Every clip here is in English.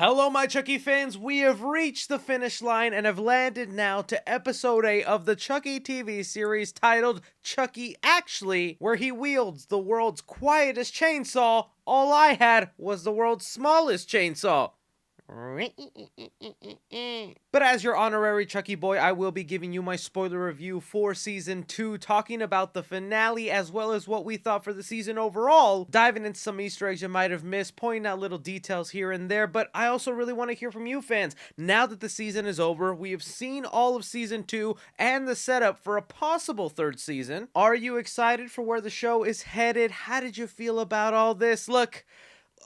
Hello, my Chucky fans. We have reached the finish line and have landed now to episode 8 of the Chucky TV series titled Chucky Actually, where he wields the world's quietest chainsaw. All I had was the world's smallest chainsaw. But as your honorary Chucky boy, I will be giving you my spoiler review for Season 2, talking about the finale as well as what we thought for the season overall, diving into some Easter eggs you might have missed, pointing out little details here and there, but I also really want to hear from you fans. Now that the season is over, we have seen all of Season 2 and the setup for a possible third season. Are you excited for where the show is headed? How did you feel about all this? Look,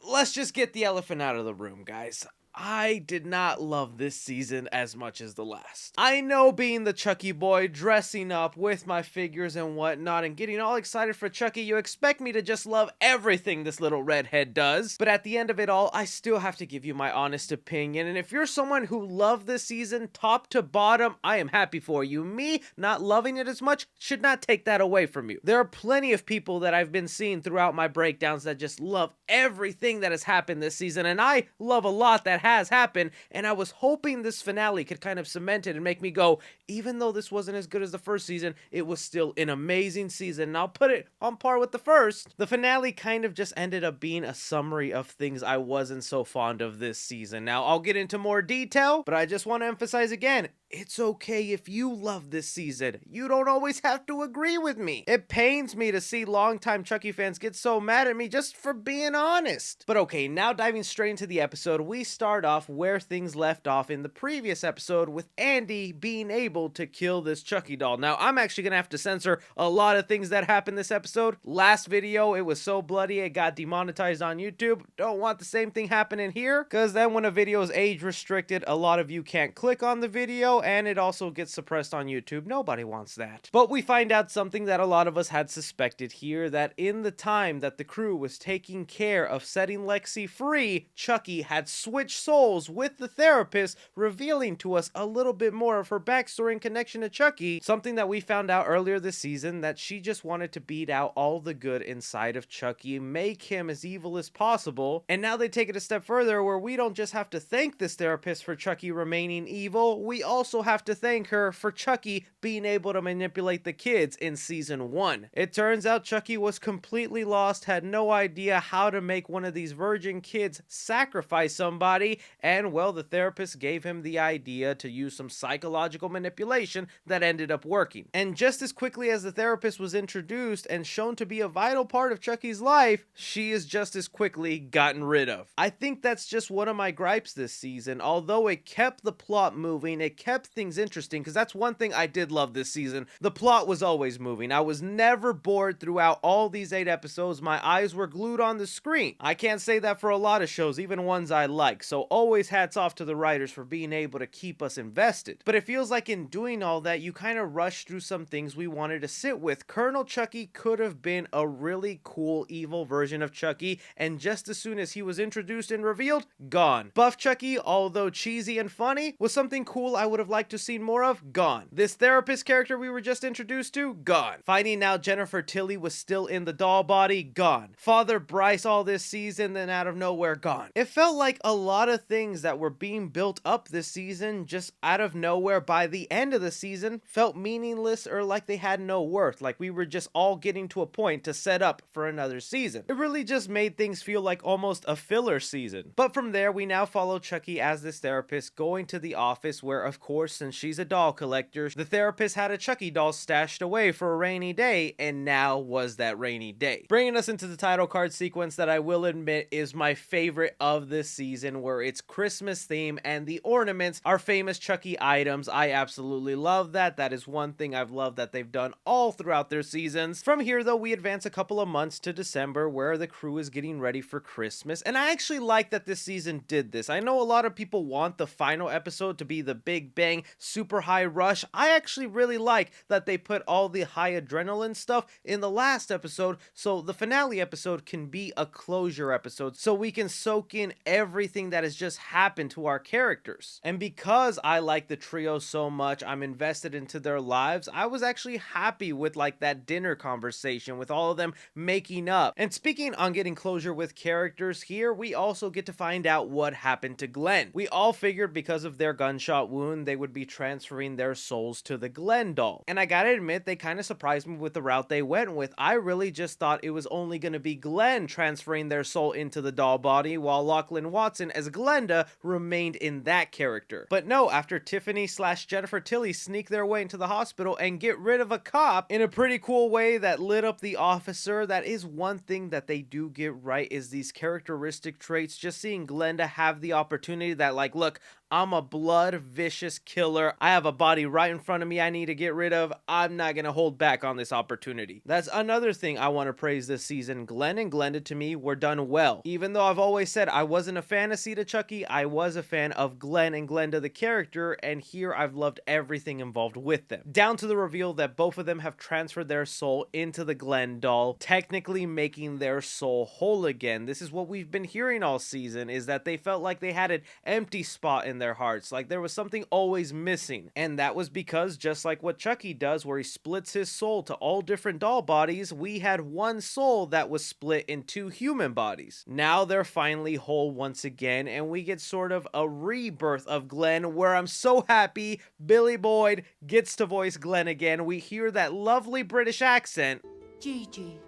let's just get the elephant out of the room, guys. I did not love this season as much as the last. I know, being the Chucky boy, dressing up with my figures and whatnot and getting all excited for Chucky, you expect me to just love everything this little redhead does. But at the end of it all, I still have to give you my honest opinion. And if you're someone who loved this season top to bottom, I am happy for you. Me not loving it as much should not take that away from you. There are plenty of people that I've been seeing throughout my breakdowns that just love everything that has happened this season, and I love a lot that has happened, and I was hoping this finale could kind of cement it and make me go, even though this wasn't as good as the first season, it was still an amazing season, and I'll put it on par with the first. The finale kind of just ended up being a summary of things I wasn't so fond of this season. Now, I'll get into more detail, but I just want to emphasize again, it's okay if you love this season. You don't always have to agree with me. It pains me to see longtime Chucky fans get so mad at me just for being honest. But okay, now diving straight into the episode, we start off where things left off in the previous episode with Andy being able to kill this Chucky doll. Now, I'm actually gonna have to censor a lot of things that happened this episode. Last video, it was so bloody it got demonetized on YouTube. Don't want the same thing happening here, because then when a video is age restricted, a lot of you can't click on the video, and it also gets suppressed on YouTube. Nobody wants that. But we find out something that a lot of us had suspected here, that in the time that the crew was taking care of setting Lexi free, Chucky had switched souls with the therapist, revealing to us a little bit more of her backstory in connection to Chucky, something that we found out earlier this season, that she just wanted to beat out all the good inside of Chucky, make him as evil as possible. And now they take it a step further, where we don't just have to thank this therapist for Chucky remaining evil, we also have to thank her for Chucky being able to manipulate the kids in season 1. It turns out Chucky was completely lost, had no idea how to make one of these virgin kids sacrifice somebody, and well, the therapist gave him the idea to use some psychological manipulation that ended up working. And just as quickly as the therapist was introduced and shown to be a vital part of Chucky's life, she is just as quickly gotten rid of. I think that's just one of my gripes this season. Although it kept the plot moving, it kept things interesting, because that's one thing I did love this season. The plot was always moving. I was never bored throughout all these 8 episodes. My eyes were glued on the screen. I can't say that for a lot of shows, even ones I like, so always hats off to the writers for being able to keep us invested. But it feels like in doing all that, you kind of rushed through some things we wanted to sit with. Colonel Chucky could have been a really cool evil version of Chucky, and just as soon as he was introduced and revealed, gone. Buff Chucky, although cheesy and funny, was something cool I would have liked to see more of, gone. This therapist character we were just introduced to, gone. Finding out Jennifer Tilly was still in the doll body, gone. Father Bryce all this season, then out of nowhere, gone. It felt like a lot of things that were being built up this season, just out of nowhere by the end of the season, felt meaningless or like they had no worth, like we were just all getting to a point to set up for another season. It really just made things feel like almost a filler season. But from there, we now follow Chucky as this therapist going to the office where, of course, since she's a doll collector, the therapist had a Chucky doll stashed away for a rainy day, and now was that rainy day. Bringing us into the title card sequence that I will admit is my favorite of this season, where it's Christmas theme and the ornaments are famous Chucky items. I absolutely love that. That is one thing I've loved that they've done all throughout their seasons. From here, though, we advance a couple of months to December, where the crew is getting ready for Christmas, and I actually like that this season did this. I know a lot of people want the final episode to be the big bang, super high rush. I actually really like that they put all the high adrenaline stuff in the last episode, so the finale episode can be a closure episode, so we can soak in everything that has just happened to our characters. And because I like the trio so much, I'm invested into their lives, I was actually happy with like that dinner conversation with all of them making up. And speaking on getting closure with characters, here we also get to find out what happened to Glenn. We all figured because of their gunshot wound they would be transferring their souls to the Glenn doll, and I gotta admit they kind of surprised me with the route they went with. I really just thought it was only going to be Glenn transferring their soul into the doll body, while Lachlan Watson as Glenda remained in that character. But no, after Tiffany / Jennifer Tilly sneak their way into the hospital and get rid of a cop in a pretty cool way that lit up the officer, that is one thing that they do get right, is these characteristic traits. Just seeing Glenda have the opportunity that, like, look, I'm a blood vicious killer. I have a body right in front of me I need to get rid of. I'm not going to hold back on this opportunity. That's another thing I want to praise this season. Glenn and Glenda to me were done well. Even though I've always said I wasn't a fan of Sita Chucky, I was a fan of Glenn and Glenda the character, and here I've loved everything involved with them. Down to the reveal that both of them have transferred their soul into the Glenn doll, technically making their soul whole again. This is what we've been hearing all season, is that they felt like they had an empty spot in their hearts, like there was something always missing. And that was because, just like what Chucky does where he splits his soul to all different doll bodies, we had one soul that was split in 2 human bodies. Now they're finally whole once again, and we get sort of a rebirth of Glenn, where I'm so happy Billy Boyd gets to voice Glenn again. We hear that lovely British accent. Gigi.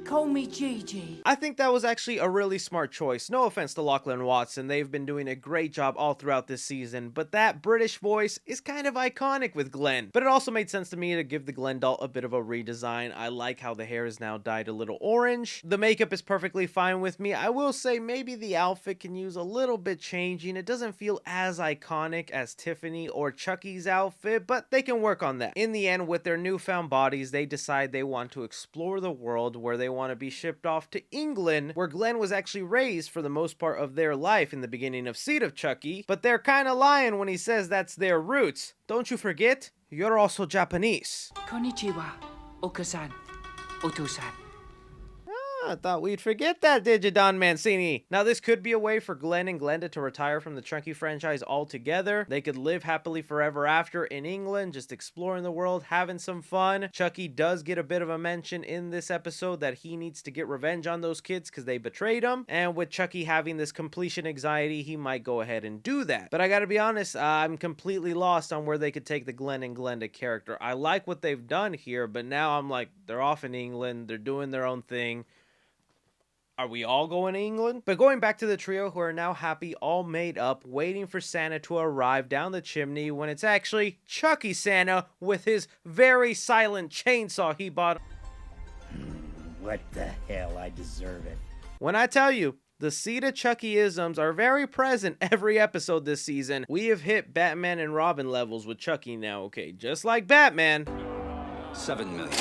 Call me Gigi. I think that was actually a really smart choice. No offense to Lachlan Watson, they've been doing a great job all throughout this season, but that British voice is kind of iconic with Glenn. But it also made sense to me to give the Glenn doll a bit of a redesign. I like how the hair is now dyed a little orange. The makeup is perfectly fine with me. I will say maybe the outfit can use a little bit changing. It doesn't feel as iconic as Tiffany or Chucky's outfit, but they can work on that. In the end, with their newfound bodies, they decide they want to explore the world, where they want to be shipped off to England, where Glenn was actually raised for the most part of their life in the beginning of Seed of Chucky, but they're kind of lying when he says that's their roots. Don't you forget, you're also Japanese. Konnichiwa, Okasan, Otosan. I thought we'd forget that, did you, Don Mancini? Now, this could be a way for Glenn and Glenda to retire from the Chucky franchise altogether. They could live happily forever after in England, just exploring the world, having some fun. Chucky does get a bit of a mention in this episode that he needs to get revenge on those kids because they betrayed him. And with Chucky having this completion anxiety, he might go ahead and do that. But I gotta be honest, I'm completely lost on where they could take the Glenn and Glenda character. I like what they've done here, but now I'm like, they're off in England, they're doing their own thing. Are we all going to England? But going back to the trio, who are now happy, all made up, waiting for Santa to arrive down the chimney, when it's actually Chucky Santa with his very silent chainsaw he bought. What the hell? I deserve it. When I tell you, the Seed of Chucky-isms are very present every episode this season. We have hit Batman and Robin levels with Chucky now, okay? Just like Batman. 7 million.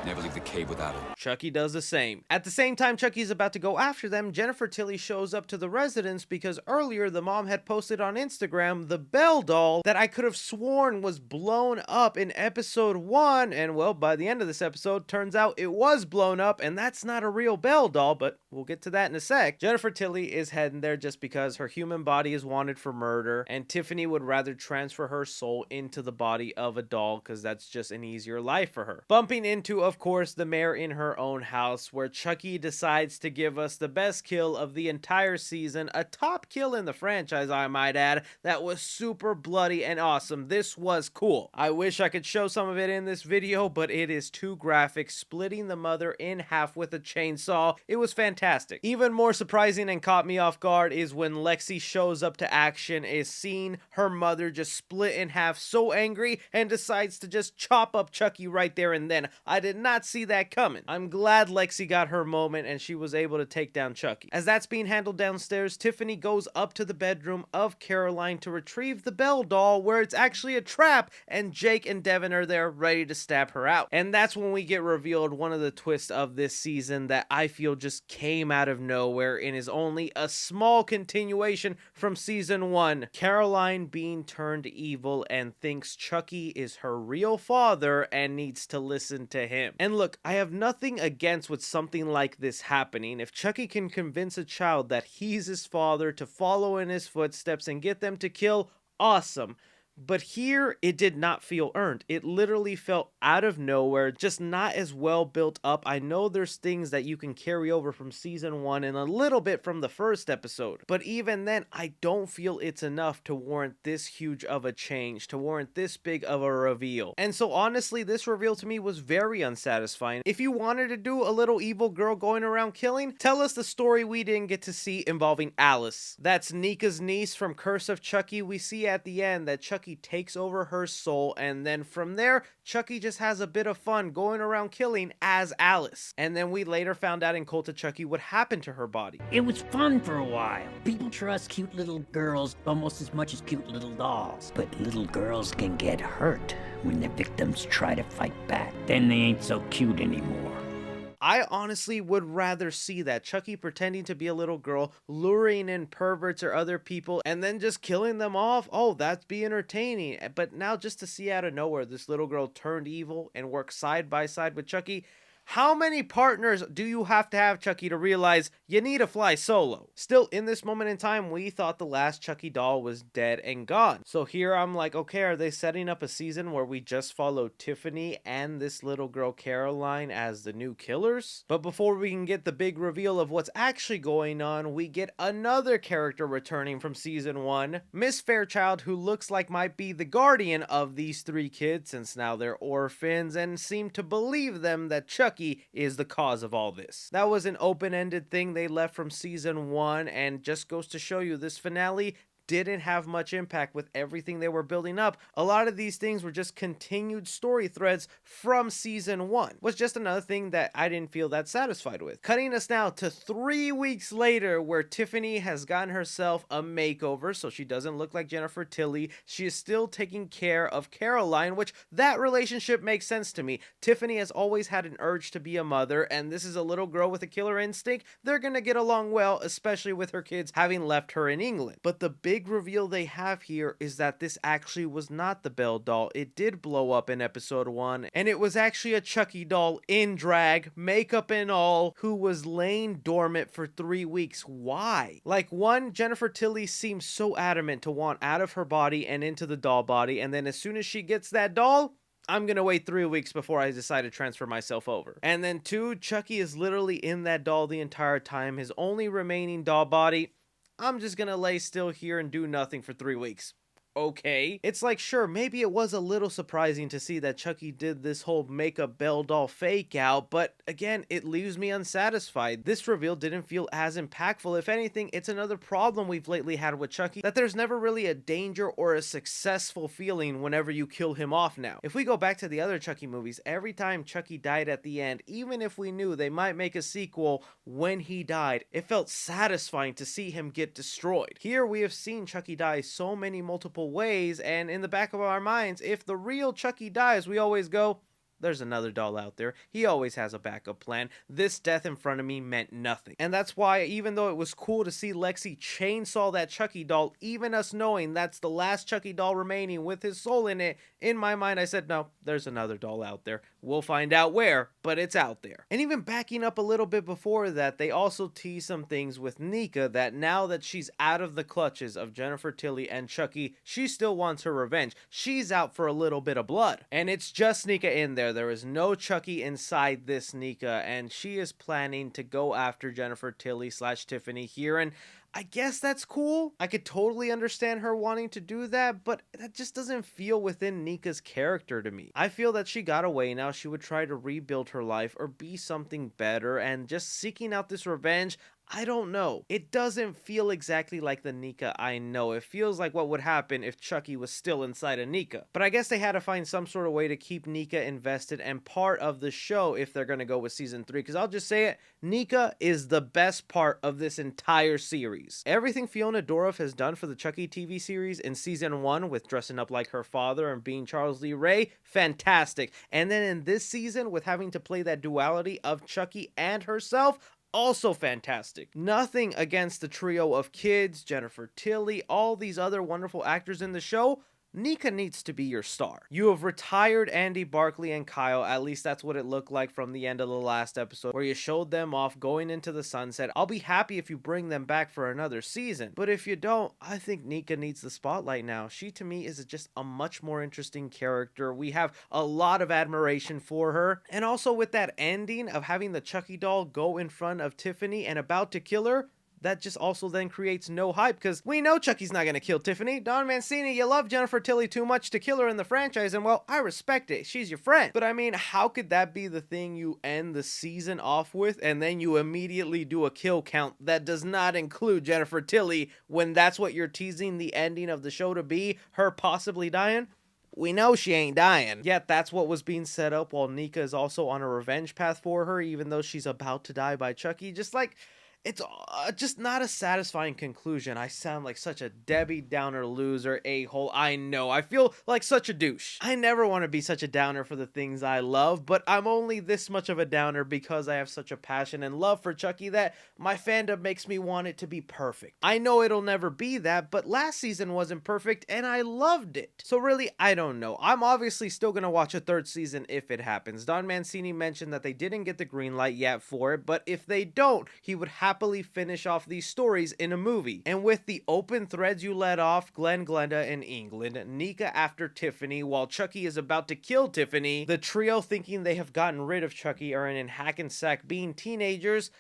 Never leave the cave without it. Chucky does the same. At the same time Chucky's about to go after them, Jennifer Tilly shows up to the residence because earlier the mom had posted on Instagram the Belle doll that I could have sworn was blown up in episode 1, and well, by the end of this episode, turns out it was blown up, and that's not a real Belle doll, but we'll get to that in a sec. Jennifer Tilly is heading there just because her human body is wanted for murder, and Tiffany would rather transfer her soul into the body of a doll because that's just an easier life for her. Bumping into, of course, the mayor in her own house, where Chucky decides to give us the best kill of the entire season, a top kill in the franchise, I might add, that was super bloody and awesome. This was cool. I wish I could show some of it in this video, but it is too graphic, splitting the mother in half with a chainsaw. It was fantastic. Even more surprising and caught me off guard is when Lexi shows up to action, is seeing her mother just split in half, so angry, and decides to just chop up Chucky right there and then. I did not see that coming. I'm glad Lexi got her moment and she was able to take down Chucky. As that's being handled downstairs, Tiffany goes up to the bedroom of Caroline to retrieve the Belle doll, where it's actually a trap, and Jake and Devin are there ready to stab her out. And that's when we get revealed one of the twists of this season that I feel just came out of nowhere and is only a small continuation from season 1. Caroline being turned evil and thinks Chucky is her real father and needs to listen to him. And look, I have nothing against with something like this happening. If Chucky can convince a child that he's his father to follow in his footsteps and get them to kill, awesome. But here, it did not feel earned. It literally felt out of nowhere, just not as well built up. I know there's things that you can carry over from season 1 and a little bit from the first episode, but even then, I don't feel it's enough to warrant this huge of a change, to warrant this big of a reveal. And so honestly, this reveal to me was very unsatisfying. If you wanted to do a little evil girl going around killing, tell us the story we didn't get to see involving Alice. That's Nika's niece from Curse of Chucky. We see at the end that Chucky takes over her soul, and then from there, Chucky just has a bit of fun going around killing as Alice. And then we later found out in Cult of Chucky what happened to her body. It was fun for a while. People trust cute little girls almost as much as cute little dolls. But little girls can get hurt when their victims try to fight back. Then they ain't so cute anymore. I honestly would rather see that. Chucky pretending to be a little girl, luring in perverts or other people, and then just killing them off. Oh, that'd be entertaining. But now just to see out of nowhere this little girl turned evil and work side by side with Chucky, how many partners do you have to have, Chucky, to realize you need to fly solo? Still, in this moment in time, we thought the last Chucky doll was dead and gone. So here I'm like, okay, are they setting up a season where we just follow Tiffany and this little girl Caroline as the new killers? But before we can get the big reveal of what's actually going on, we get another character returning from season 1, Miss Fairchild, who looks like might be the guardian of these 3 kids since now they're orphans and seem to believe them that Chucky is the cause of all this. That was an open-ended thing they left from season 1, and just goes to show you this finale didn't have much impact with everything they were building up. A lot of these things were just continued story threads from season 1. Was just another thing that I didn't feel that satisfied with. Cutting us now to 3 weeks later, where Tiffany has gotten herself a makeover so she doesn't look like Jennifer Tilly. She is still taking care of Caroline, which that relationship makes sense to me. Tiffany has always had an urge to be a mother, and this is a little girl with a killer instinct. They're gonna get along well, especially with her kids having left her in England. But the big reveal they have here is that this actually was not the Belle doll. It did blow up in episode 1, and it was actually a Chucky doll in drag, makeup and all, who was laying dormant for 3 weeks. Why? Like, one, Jennifer Tilly seems so adamant to want out of her body and into the doll body, and then as soon as she gets that doll, I'm gonna wait 3 weeks before I decide to transfer myself over. And then 2, Chucky is literally in that doll the entire time. His only remaining doll body, I'm just gonna lay still here and do nothing for 3 weeks. Okay. It's like, sure, maybe it was a little surprising to see that Chucky did this whole makeup Belle doll fake out, but again, it leaves me unsatisfied. This reveal didn't feel as impactful. If anything, it's another problem we've lately had with Chucky, that there's never really a danger or a successful feeling whenever you kill him off now. If we go back to the other Chucky movies, every time Chucky died at the end, even if we knew they might make a sequel when he died, it felt satisfying to see him get destroyed. Here we have seen Chucky die so many multiple ways, and in the back of our minds, if the real Chucky dies, we always go, there's another doll out there. He always has a backup plan. This death in front of me meant nothing. And that's why, even though it was cool to see Lexi chainsaw that Chucky doll, even us knowing that's the last Chucky doll remaining with his soul in it, in my mind I said, no, there's another doll out there. We'll find out where, but it's out there. And even backing up a little bit before that, they also tease some things with Nika, that now that she's out of the clutches of Jennifer Tilly and Chucky, she still wants her revenge. She's out for a little bit of blood. And it's just Nika in there. There is no Chucky inside this Nika, and she is planning to go after Jennifer Tilly / Tiffany here, and I guess that's cool. I could totally understand her wanting to do that, but that just doesn't feel within Nika's character to me. I feel that she got away now. She would try to rebuild her life or be something better, and just seeking out this revenge, I don't know. It doesn't feel exactly like the Nika I know. It feels like what would happen if Chucky was still inside of Nika. But I guess they had to find some sort of way to keep Nika invested and part of the show if they're going to go with season 3. Because I'll just say it, Nika is the best part of this entire series. Everything Fiona Dourif has done for the Chucky TV series in season 1 with dressing up like her father and being Charles Lee Ray, fantastic. And then in this season with having to play that duality of Chucky and herself, also fantastic. Nothing against the trio of kids, Jennifer Tilly, all these other wonderful actors in the show. Nika needs to be your star. You have retired Andy, Barkley, and Kyle. At least that's what it looked like from the end of the last episode, where you showed them off going into the sunset. I'll be happy if you bring them back for another season. But if you don't, I think Nika needs the spotlight now. She, to me, is just a much more interesting character. We have a lot of admiration for her. And also with that ending of having the Chucky doll go in front of Tiffany and about to kill her, that just also then creates no hype because we know Chucky's not going to kill Tiffany. Don Mancini, you love Jennifer Tilly too much to kill her in the franchise, and well, I respect it. She's your friend. But I mean, how could that be the thing you end the season off with and then you immediately do a kill count that does not include Jennifer Tilly when that's what you're teasing the ending of the show to be, her possibly dying? We know she ain't dying. Yet that's what was being set up while Nika is also on a revenge path for her, even though she's about to die by Chucky. Just like, it's just not a satisfying conclusion. I sound like such a Debbie Downer loser a-hole. I know. I feel like such a douche. I never want to be such a downer for the things I love, but I'm only this much of a downer because I have such a passion and love for Chucky that my fandom makes me want it to be perfect. I know it'll never be that, but last season wasn't perfect and I loved it. So really, I don't know. I'm obviously still going to watch a third season if it happens. Don Mancini mentioned that they didn't get the green light yet for it, but if they don't, he would happily finish off these stories in a movie. And with the open threads you let off, Glenn, Glenda in England, Nika after Tiffany, while Chucky is about to kill Tiffany, the trio thinking they have gotten rid of Chucky are in Hackensack being teenagers,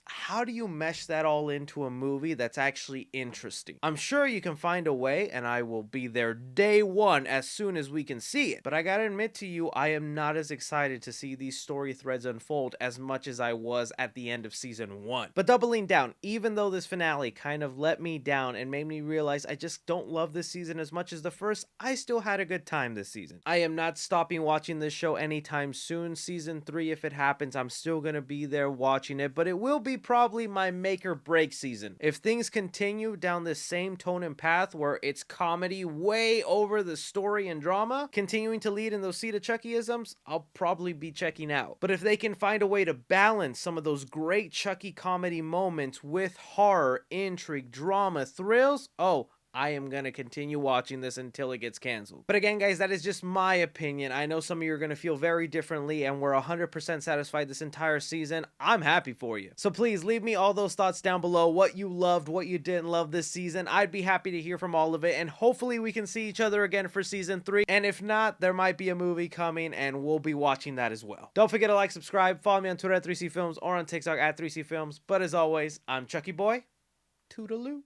how do you mesh that all into a movie that's actually interesting? I'm sure you can find a way, and I will be there day one as soon as we can see it. But I gotta admit to you, I am not as excited to see these story threads unfold as much as I was at the end of season 1. But doubling down, even though this finale kind of let me down and made me realize I just don't love this season as much as the first, I still had a good time this season. I am not stopping watching this show anytime soon. Season 3, if it happens, I'm still gonna be there watching it, but it will be probably my make or break season. If things continue down this same tone and path where it's comedy way over the story and drama, continuing to lead in those Seed of Chucky-isms, I'll probably be checking out. But if they can find a way to balance some of those great Chucky comedy moments with horror, intrigue, drama, thrills, oh, I am going to continue watching this until it gets canceled. But again, guys, that is just my opinion. I know some of you are going to feel very differently and we're 100% satisfied this entire season. I'm happy for you. So please leave me all those thoughts down below. What you loved, what you didn't love this season. I'd be happy to hear from all of it. And hopefully we can see each other again for season 3. And if not, there might be a movie coming and we'll be watching that as well. Don't forget to like, subscribe, follow me on Twitter at 3C Films or on TikTok at 3C Films. But as always, I'm Chucky Boy. Toodaloo.